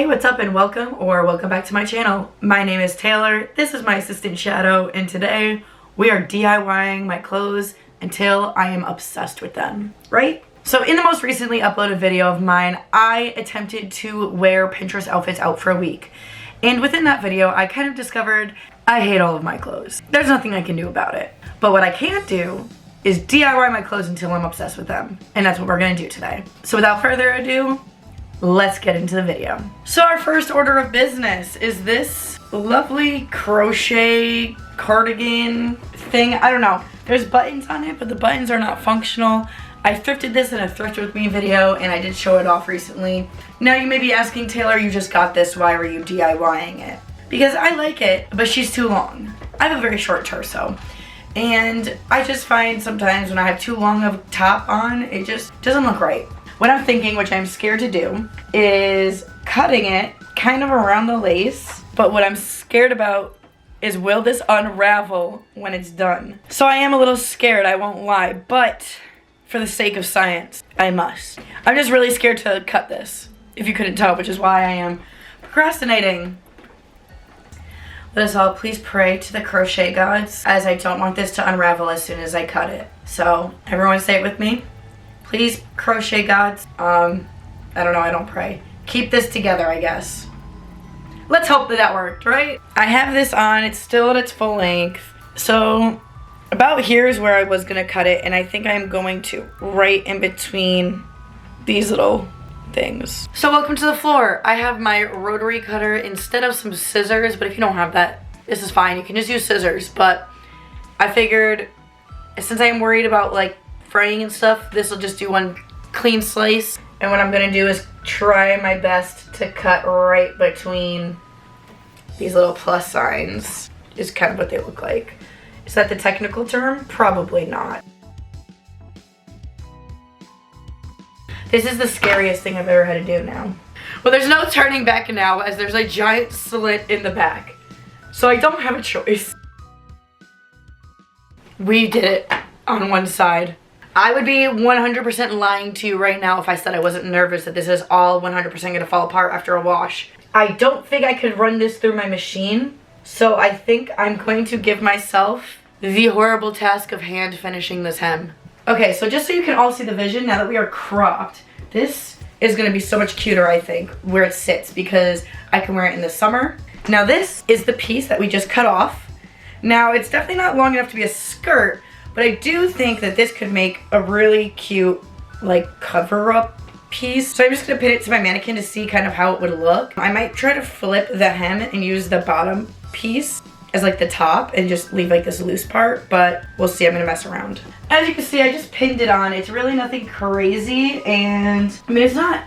Hey, what's up and welcome back to my channel. My name is Taylor, this is my assistant Shadow, and today we are DIYing my clothes until I am obsessed with them, right? So in the most recently uploaded video of mine, I attempted to wear Pinterest outfits out for a week. And within that video, I kind of discovered I hate all of my clothes. There's nothing I can do about it. But what I can do is DIY my clothes until I'm obsessed with them. And that's what we're gonna do today. So without further ado, let's get into the video. So our first order of business is this lovely crochet cardigan thing. I don't know. There's buttons on it, but the buttons are not functional. I thrifted this in a Thrift With Me video, and I did show it off recently. Now you may be asking, Taylor, you just got this, why were you DIYing it? Because I like it, but she's too long. I have a very short torso. And I just find sometimes when I have too long of a top on, it just doesn't look right. What I'm thinking, which I'm scared to do, is cutting it kind of around the lace. But what I'm scared about is, will this unravel when it's done? So I am a little scared, I won't lie, but for the sake of science, I must. I'm just really scared to cut this, if you couldn't tell, which is why I am procrastinating. Let us all please pray to the crochet gods, as I don't want this to unravel as soon as I cut it. So everyone say it with me. Please, crochet gods, I don't know, I don't pray. Keep this together, I guess. Let's hope that worked, right? I have this on, it's still at its full length. So about here is where I was gonna cut it, and I think I'm going to right in between these little things. So welcome to the floor. I have my rotary cutter instead of some scissors, but if you don't have that, this is fine. You can just use scissors, but I figured since I'm worried about like fraying and stuff, this will just do one clean slice. And what I'm gonna do is try my best to cut right between these little plus signs, is kind of what they look like. Is that the technical term? Probably not. This is the scariest thing I've ever had to do now. Well, there's no turning back now, as there's a giant slit in the back. So I don't have a choice. We did it on one side. I would be 100% lying to you right now if I said I wasn't nervous that this is all 100% gonna fall apart after a wash. I don't think I could run this through my machine, so I think I'm going to give myself the horrible task of hand finishing this hem. Okay, so just so you can all see the vision, now that we are cropped, this is gonna be so much cuter, I think, where it sits, because I can wear it in the summer. Now this is the piece that we just cut off. Now it's definitely not long enough to be a skirt, but I do think that this could make a really cute, like, cover-up piece. So I'm just gonna pin it to my mannequin to see kind of how it would look. I might try to flip the hem and use the bottom piece as like the top and just leave like this loose part, but we'll see. I'm gonna mess around. As you can see, I just pinned it on. It's really nothing crazy, and I mean, it's not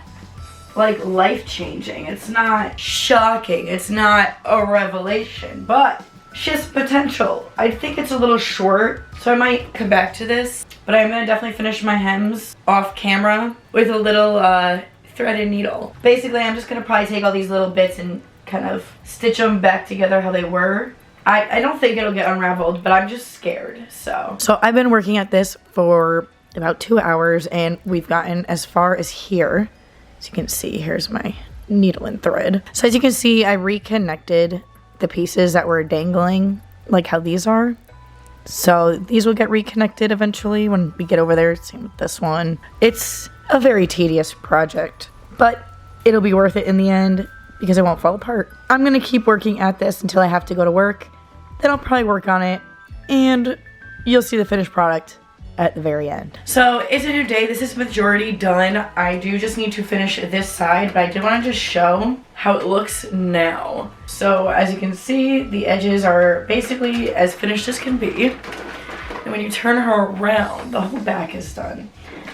like life-changing. It's not shocking. It's not a revelation, but she has potential. I think it's a little short, so I might come back to this, but I'm gonna definitely finish my hems off camera with a little threaded needle. Basically, I'm just gonna probably take all these little bits and kind of stitch them back together how they were. I don't think it'll get unraveled, but I'm just scared, so. So I've been working at this for about 2 hours, and we've gotten as far as here. As you can see, here's my needle and thread. So as you can see, I reconnected the pieces that were dangling, like how these are. So these will get reconnected eventually when we get over there. Same with this one. It's a very tedious project, but it'll be worth it in the end because it won't fall apart. I'm gonna keep working at this until I have to go to work. Then I'll probably work on it, and you'll see the finished product at the very end. So it's a new day. This is majority done. I do just need to finish this side, but I did want to just show how it looks now. So as you can see, the edges are basically as finished as can be. And when you turn her around, the whole back is done.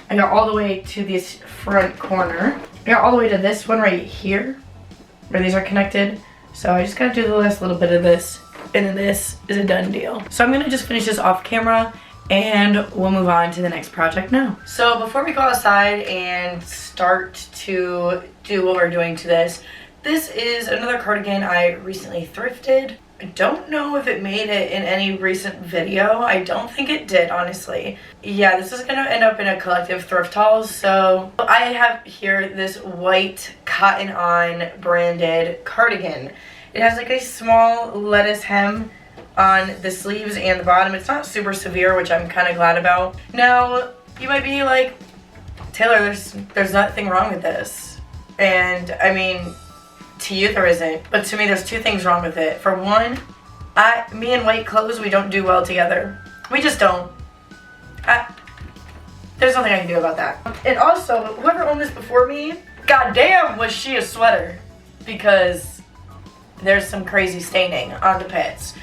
I got all the way to this front corner. I got all the way to this one right here, where these are connected. So I just gotta do the last little bit of this, and then this is a done deal. So I'm gonna just finish this off camera, and we'll move on to the next project now. So before we go outside and start to do what we're doing to this, this is another cardigan I recently thrifted. I don't know if it made it in any recent video. I don't think it did, honestly. Yeah, this is gonna end up in a collective thrift haul. So I have here this white Cotton On branded cardigan. It has like a small lettuce hem on the sleeves and the bottom. It's not super severe, which I'm kind of glad about. Now, you might be like, Taylor, there's nothing wrong with this. And I mean, to you there isn't, but to me there's two things wrong with it. For one, me and white clothes, we don't do well together. We just don't. There's nothing I can do about that. And also, whoever owned this before me, goddamn was she a sweater, because there's some crazy staining on the pits,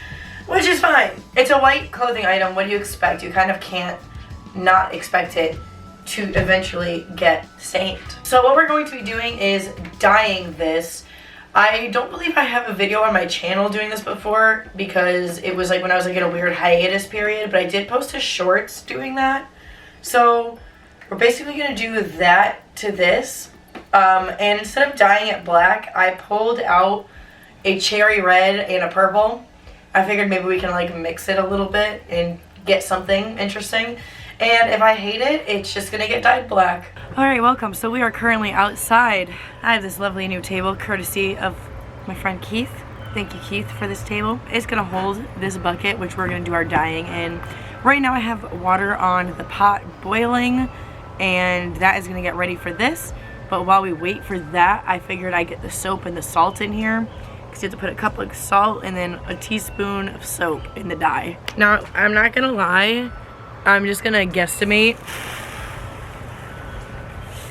which is fine. It's a white clothing item. What do you expect? You kind of can't not expect it to eventually get stained. So what we're going to be doing is dyeing this. I don't believe I have a video on my channel doing this before, because it was like when I was like in a weird hiatus period, but I did post a shorts doing that. So we're basically gonna do that to this. And instead of dyeing it black, I pulled out a cherry red and a purple. I figured maybe we can like mix it a little bit and get something interesting. And if I hate it, it's just gonna get dyed black. Alright, welcome. So we are currently outside. I have this lovely new table courtesy of my friend Keith. Thank you, Keith, for this table. It's gonna hold this bucket, which we're gonna do our dyeing in. Right now I have water on the pot boiling, and that is gonna get ready for this. But while we wait for that, I figured I'd get the soap and the salt in here, because you have to put a cup of salt and then a teaspoon of soap in the dye. Now, I'm not gonna lie, I'm just gonna guesstimate.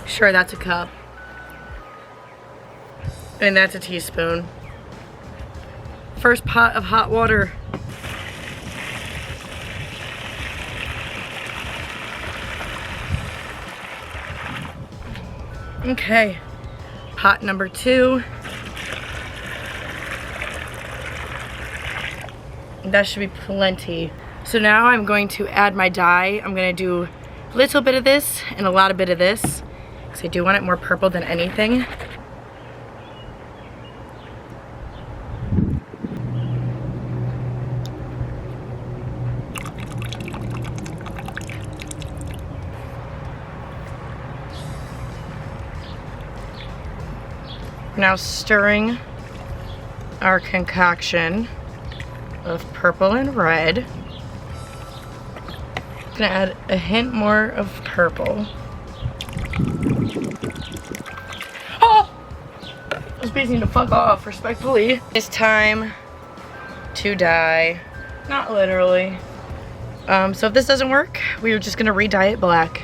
Sure, that's a cup. And that's a teaspoon. First pot of hot water. Okay, pot number 2. That should be plenty. So now I'm going to add my dye. I'm gonna do a little bit of this and a lot of bit of this, because I do want it more purple than anything. Now stirring our concoction of purple and red. Gonna add a hint more of purple. Oh! Those bees need to fuck off, respectfully. It's time to dye. Not literally. So if this doesn't work, we're just gonna re-dye it black.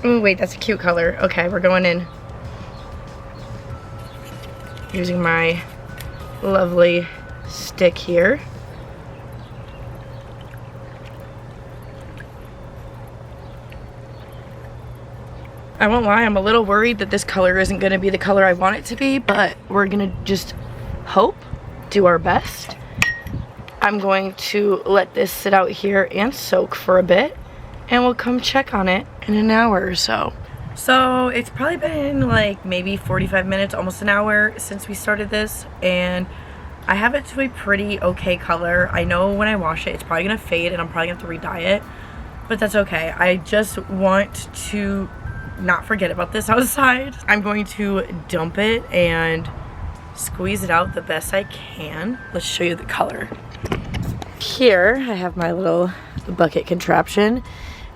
Oh wait, that's a cute color. Okay, we're going in. Using my lovely stick here. I won't lie, I'm a little worried that this color isn't gonna be the color I want it to be, but we're gonna just hope, do our best. I'm going to let this sit out here and soak for a bit, and we'll come check on it in an hour or so. So it's probably been like maybe 45 minutes, almost an hour since we started this, and I have it to a pretty okay color. I know when I wash it, it's probably gonna fade and I'm probably gonna have to re-dye it, but that's okay. I just want to not forget about this outside. I'm going to dump it and squeeze it out the best I can. Let's show you the color. Here I have my little bucket contraption.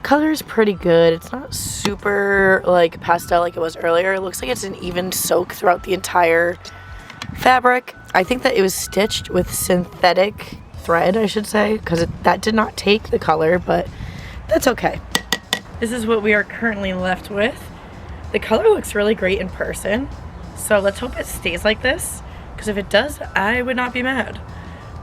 Color is pretty good. It's not super like pastel like it was earlier. It looks like it's an even soak throughout the entire fabric. I think that it was stitched with synthetic thread, I should say, because that did not take the color, but that's okay. This is what we are currently left with. The color looks really great in person, so let's hope it stays like this, because if it does, I would not be mad.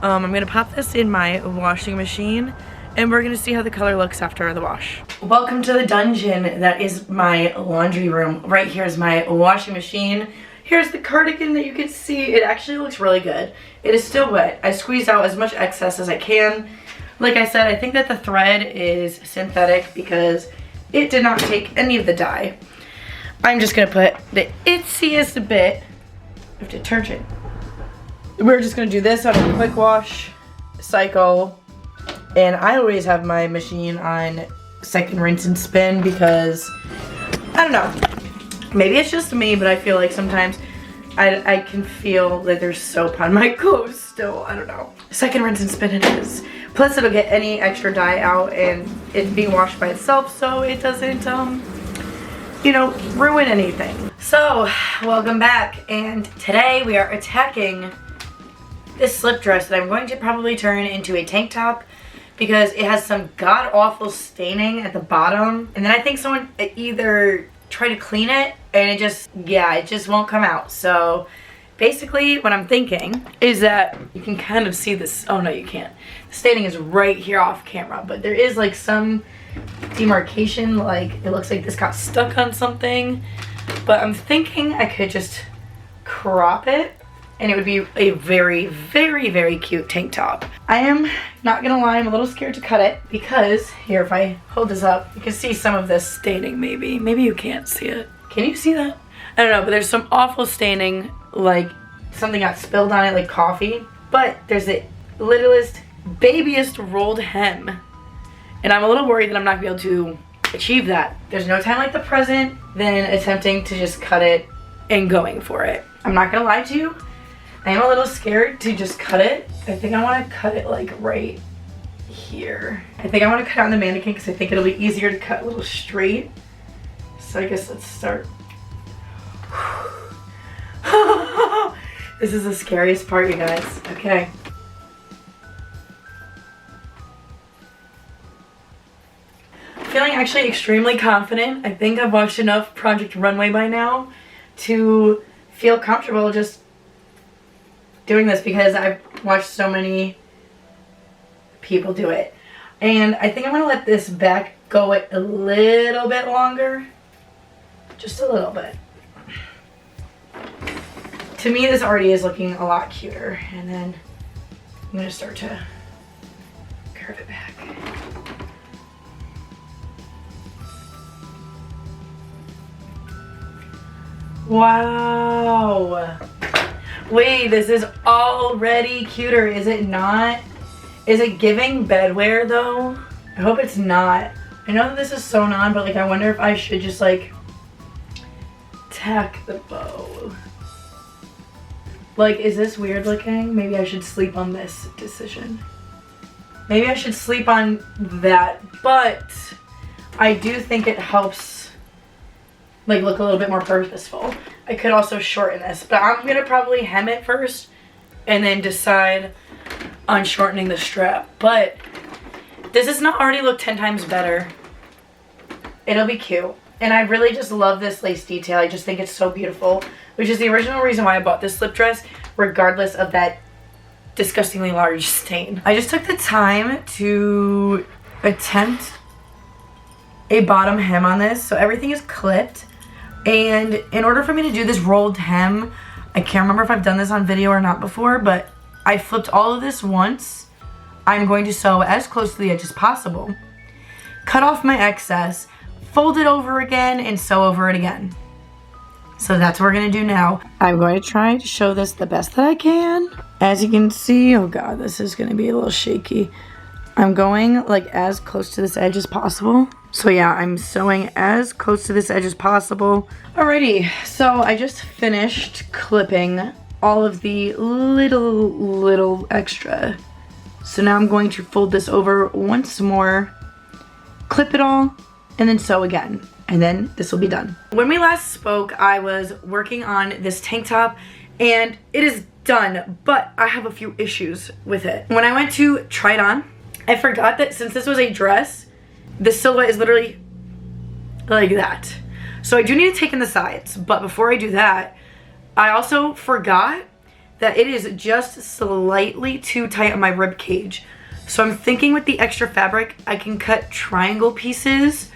I'm gonna pop this in my washing machine, and we're gonna see how the color looks after the wash. Welcome to the dungeon that is my laundry room. Right here is my washing machine. Here's the cardigan that you can see. It actually looks really good. It is still wet. I squeezed out as much excess as I can. Like I said, I think that the thread is synthetic because it did not take any of the dye. I'm just gonna put the itziest bit of detergent. We're just gonna do this on a quick wash cycle. And I always have my machine on second rinse and spin because, I don't know, Maybe it's just me, but I feel like sometimes I can feel that there's soap on my clothes still. I don't know. Second rinse and spin it is. Plus it'll get any extra dye out and it's being washed by itself, so it doesn't, you know, ruin anything. So, welcome back. And today we are attacking this slip dress that I'm going to probably turn into a tank top because it has some god-awful staining at the bottom. And then I think someone either tried to clean it and it just, yeah, it just won't come out. So basically what I'm thinking is that you can kind of see this. Oh no, you can't. The staining is right here off camera, but there is like some demarcation, like it looks like this got stuck on something. But I'm thinking I could just crop it and it would be a very, very, very cute tank top. I am not gonna lie, I'm a little scared to cut it because here, if I hold this up, you can see some of this staining maybe. Maybe you can't see it. Can you see that? I don't know, but there's some awful staining, like something got spilled on it, like coffee. But there's the littlest, babiest rolled hem. And I'm a little worried that I'm not gonna be able to achieve that. There's no time like the present than attempting to just cut it and going for it. I'm not gonna lie to you, I am a little scared to just cut it. I think I wanna cut it like right here. I think I wanna cut out on the mannequin because I think it'll be easier to cut a little straight. So I guess let's start. This is the scariest part, you guys. Okay. Feeling actually extremely confident. I think I've watched enough Project Runway by now to feel comfortable just doing this because I've watched so many people do it. And I think I'm gonna let this back go a little bit longer. Just a little bit. To me, this already is looking a lot cuter. And then I'm gonna start to curve it back. Wow. Wait, this is already cuter, is it not? Is it giving bedwear though? I hope it's not. I know that this is sewn on, but like I wonder if I should just like tack the bow. Like, is this weird looking? Maybe I should sleep on this decision. Maybe I should sleep on that, but I do think it helps like look a little bit more purposeful. I could also shorten this, but I'm gonna probably hem it first and then decide on shortening the strap. But does this not already look 10 times better? It'll be cute. And I really just love this lace detail. I just think it's so beautiful, which is the original reason why I bought this slip dress, regardless of that disgustingly large stain. I just took the time to attempt a bottom hem on this, so everything is clipped. And in order for me to do this rolled hem, I can't remember if I've done this on video or not before, but I flipped all of this once. I'm going to sew as close to the edge as possible, cut off my excess, fold it over again, and sew over it again. So that's what we're gonna do now. I'm going to try to show this the best that I can. As you can see, oh god, this is gonna be a little shaky. I'm going like as close to this edge as possible. So yeah, I'm sewing as close to this edge as possible. Alrighty, so I just finished clipping all of the little extra. So now I'm going to fold this over once more, clip it all, and then sew again. And then this will be done. When we last spoke, I was working on this tank top and it is done, but I have a few issues with it. When I went to try it on, I forgot that since this was a dress, the silhouette is literally like that. So I do need to take in the sides, but before I do that, I also forgot that it is just slightly too tight on my rib cage. So I'm thinking with the extra fabric, I can cut triangle pieces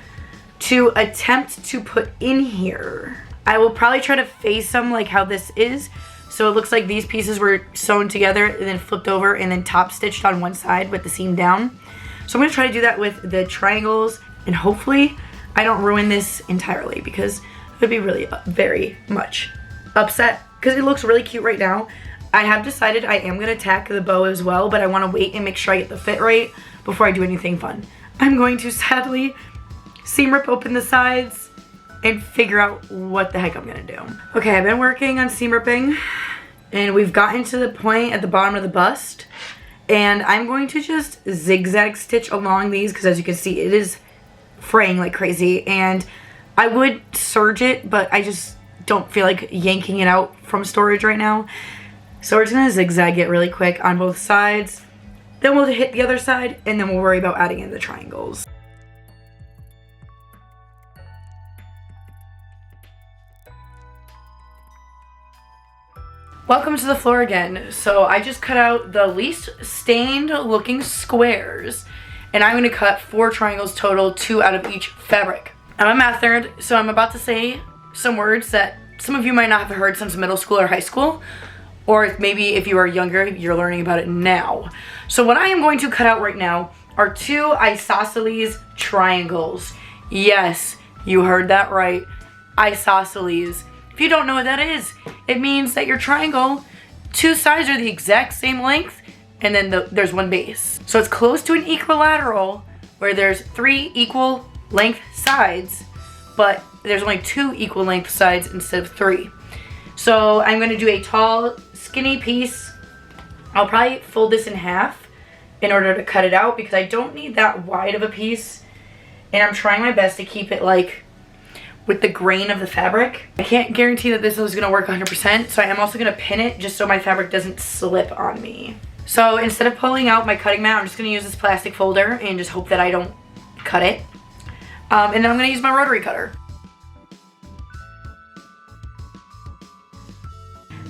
to attempt to put in here. I will probably try to face them like how this is. So it looks like these pieces were sewn together and then flipped over and then top stitched on one side with the seam down. So I'm gonna try to do that with the triangles and hopefully I don't ruin this entirely because I would be really very much upset because it looks really cute right now. I have decided I am gonna tack the bow as well, but I wanna wait and make sure I get the fit right before I do anything fun. I'm going to sadly seam rip open the sides and figure out what the heck I'm gonna do. Okay, I've been working on seam ripping, and we've gotten to the point at the bottom of the bust, and I'm going to just zigzag stitch along these because as you can see, it is fraying like crazy, and I would serge it, but I just don't feel like yanking it out from storage right now. So we're just gonna zigzag it really quick on both sides. Then we'll hit the other side, and then we'll worry about adding in the triangles. Welcome to the floor again. So I just cut out the least stained looking squares, and I'm gonna cut 4 triangles total, 2 out of each fabric. I'm a math nerd, so I'm about to say some words that some of you might not have heard since middle school or high school, or maybe if you are younger, you're learning about it now. So what I am going to cut out right now are 2 isosceles triangles. Yes, you heard that right, isosceles. If you don't know what that is, it means that your triangle, 2 sides are the exact same length, and then there's one base. So it's close to an equilateral where there's 3 equal length sides, but there's only 2 equal length sides instead of 3. So I'm gonna do a tall, skinny piece. I'll probably fold this in half in order to cut it out because I don't need that wide of a piece, and I'm trying my best to keep it like with the grain of the fabric. I can't guarantee that this is gonna work 100%, so I am also gonna pin it just so my fabric doesn't slip on me. So instead of pulling out my cutting mat, I'm just gonna use this plastic folder and just hope that I don't cut it. And then I'm gonna use my rotary cutter.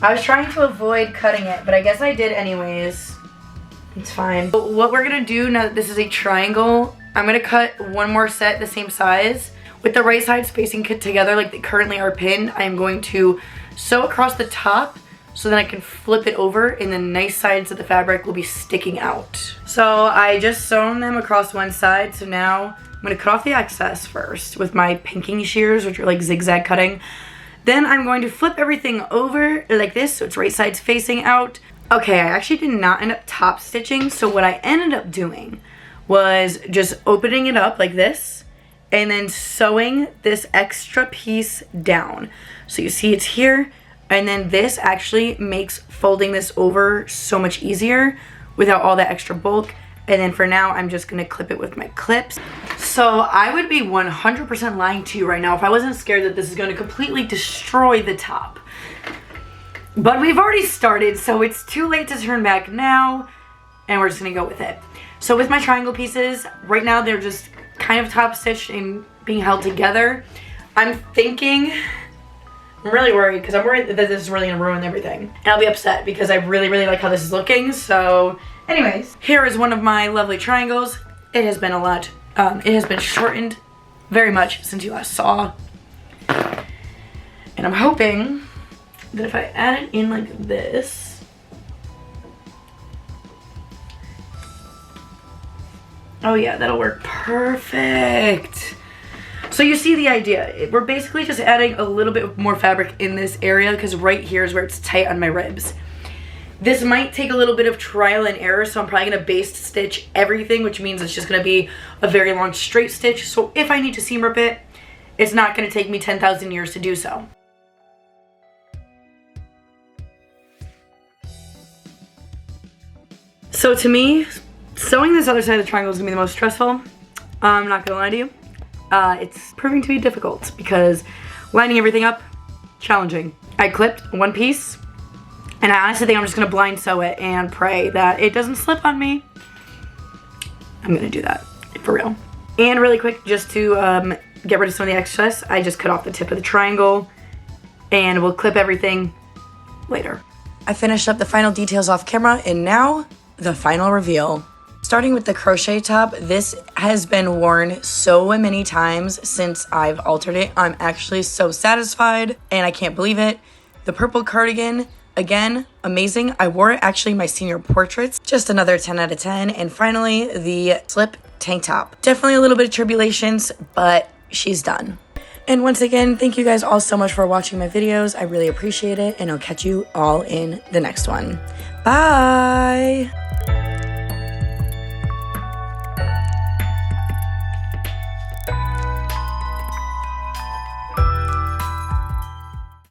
I was trying to avoid cutting it, but I guess I did anyways. It's fine. But what we're gonna do now that this is a triangle, I'm gonna cut 1 more set the same size. With the right sides facing together like they currently are pinned, I am going to sew across the top so then I can flip it over and the nice sides of the fabric will be sticking out. So I just sewn them across one side, so now I'm gonna cut off the excess first with my pinking shears, which are like zigzag cutting. Then I'm going to flip everything over like this so it's right sides facing out. Okay, I actually did not end up top stitching, so what I ended up doing was just opening it up like this and then sewing this extra piece down. So you see it's here, and then this actually makes folding this over so much easier without all that extra bulk. And then for now, I'm just gonna clip it with my clips. So I would be 100% lying to you right now if I wasn't scared that this is gonna completely destroy the top. But we've already started, so it's too late to turn back now, and we're just gonna go with it. So with my triangle pieces, right now they're just kind of top stitched and being held together. I'm thinking, I'm really worried because I'm worried that this is really gonna ruin everything. And I'll be upset because I really, really like how this is looking. So anyways, here is one of my lovely triangles. It has been a lot, it has been shortened very much since you last saw. And I'm hoping that if I add it in like this, oh yeah, that'll work perfect. So you see the idea. We're basically just adding a little bit more fabric in this area because right here is where it's tight on my ribs. This might take a little bit of trial and error, so I'm probably gonna baste stitch everything, which means it's just gonna be a very long straight stitch. So if I need to seam rip it, it's not gonna take me 10,000 years to do so. So to me, sewing this other side of the triangle is gonna be the most stressful. I'm not gonna lie to you. It's proving to be difficult because lining everything up, challenging. I clipped one piece, and I honestly think I'm just gonna blind sew it and pray that it doesn't slip on me. I'm gonna do that, for real. And really quick, just to get rid of some of the excess, I just cut off the tip of the triangle, and we'll clip everything later. I finished up the final details off camera, and now the final reveal. Starting with the crochet top, this has been worn so many times since I've altered it. I'm actually so satisfied and I can't believe it. The purple cardigan, again, amazing. I wore it actually in my senior portraits, just another 10 out of 10. And finally, the slip tank top. Definitely a little bit of tribulations, but she's done. And once again, thank you guys all so much for watching my videos. I really appreciate it, and I'll catch you all in the next one. Bye!